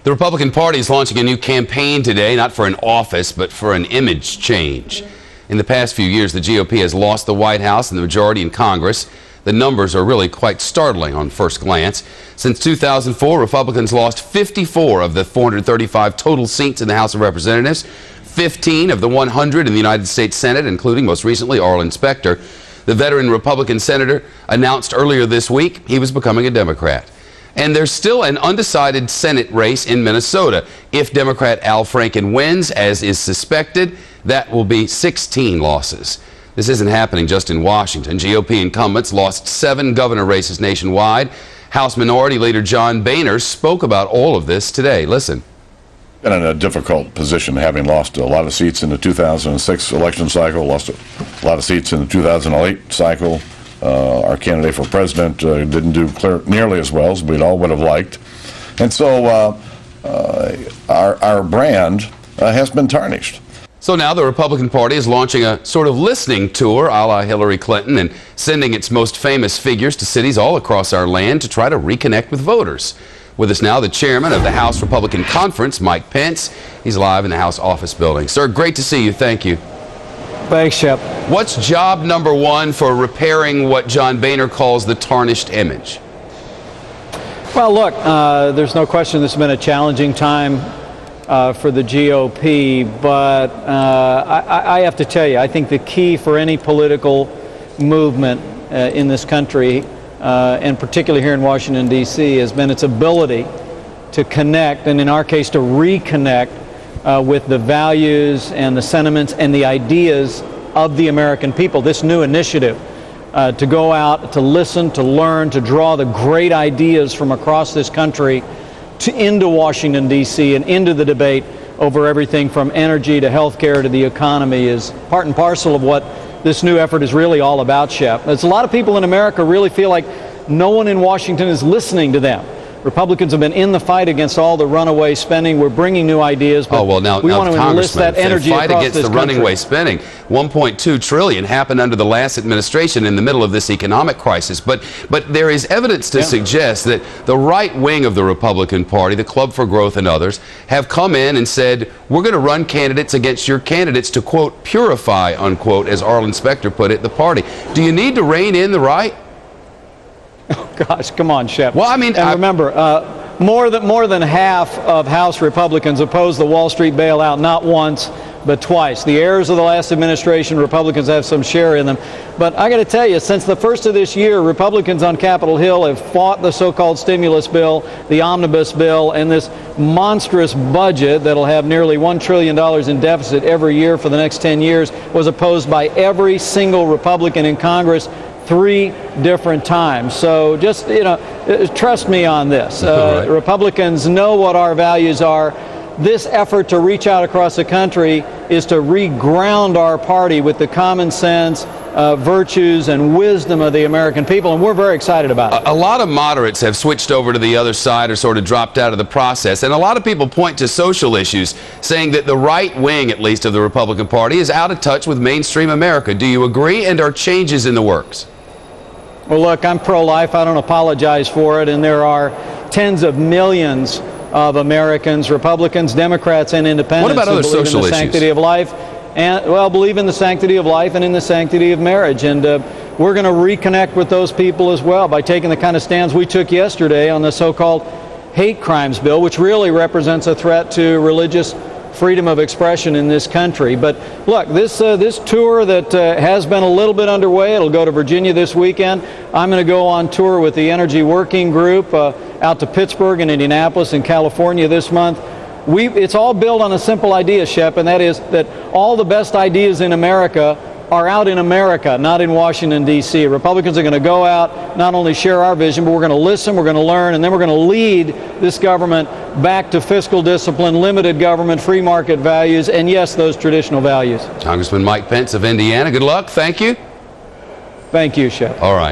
The Republican Party is launching a new campaign today, not for an office, but for an image change. In the past few years, the GOP has lost the White House and the majority in Congress. The numbers are really quite startling on first glance. Since 2004, Republicans lost 54 of the 435 total seats in the House of Representatives, 15 of the 100 in the United States Senate, including most recently Arlen Specter. The veteran Republican senator announced earlier this week he was becoming a Democrat. And there's still an undecided Senate race in Minnesota. If Democrat Al Franken wins, as is suspected, that will be 16 losses. This isn't happening just in Washington. GOP incumbents lost 7 governor races nationwide. House Minority Leader John Boehner spoke about all of this today. Listen. Been in a difficult position, having lost a lot of seats in the 2006 election cycle, lost a lot of seats in the 2008 cycle. Our candidate for president didn't do nearly as well as we'd all would have liked. And so our brand has been tarnished. So now the Republican Party is launching a sort of listening tour a la Hillary Clinton and sending its most famous figures to cities all across our land to try to reconnect with voters. With us now, the chairman of the House Republican Conference, Mike Pence. He's live in the House office building. Sir, great to see you. Thank you. Thanks, Shep. What's job number 1 for repairing what John Boehner calls the tarnished image? Well, look, there's no question this has been a challenging time for the GOP, but I have to tell you, I think the key for any political movement in this country, and particularly here in Washington, D.C., has been its ability to connect, and in our case, to reconnect with the values and the sentiments and the ideas of the American people. This new initiative to go out, to listen, to learn, to draw the great ideas from across this country into Washington, D.C., and into the debate over everything from energy to health care to the economy is part and parcel of what this new effort is really all about, Shep. There's a lot of people in America really feel like no one in Washington is listening to them. Republicans have been in the fight against all the runaway spending. We're bringing new ideas, but we want to enlist that energy across this country. Fight against the runaway spending. $1.2 trillion happened under the last administration in the middle of this economic crisis. But there is evidence to suggest that the right wing of the Republican Party, the Club for Growth and others, have come in and said, we're going to run candidates against your candidates to, quote, purify, unquote, as Arlen Specter put it, the party. Do you need to rein in the right? Oh, gosh, come on, Shep. Well, I mean, and remember, more than half of House Republicans opposed the Wall Street bailout, not once, but twice. The errors of the last administration, Republicans have some share in them. But I got to tell you, since the first of this year, Republicans on Capitol Hill have fought the so-called stimulus bill, the omnibus bill, and this monstrous budget that'll have nearly $1 trillion in deficit every year for the next 10 years was opposed by every single Republican in Congress 3 different times. So just, trust me on this. Right. Republicans know what our values are. This effort to reach out across the country is to reground our party with the common sense, virtues, and wisdom of the American people, and we're very excited about it. A lot of moderates have switched over to the other side or sort of dropped out of the process, and a lot of people point to social issues, saying that the right wing, at least, of the Republican Party is out of touch with mainstream America. Do you agree, and are changes in the works? Well, look, I'm pro-life. I don't apologize for it, and there are tens of millions of Americans, Republicans, Democrats, and independents what about other who believe social in the sanctity of life, and believe in the sanctity of life and in the sanctity of marriage. And we're going to reconnect with those people as well by taking the kind of stands we took yesterday on the so-called hate crimes bill, which really represents a threat to religious freedom of expression in this country. But look, this tour that has been a little bit underway, it'll go to Virginia this weekend. I'm going to go on tour with the Energy Working Group out to Pittsburgh and Indianapolis in California this month. It's all built on a simple idea, Shep, and that is that all the best ideas in America are out in America, not in Washington, D.C. Republicans are going to go out, not only share our vision, but we're going to listen, we're going to learn, and then we're going to lead this government back to fiscal discipline, limited government, free market values, and yes, those traditional values. Congressman Mike Pence of Indiana, good luck. Thank you. Thank you, Shep. All right.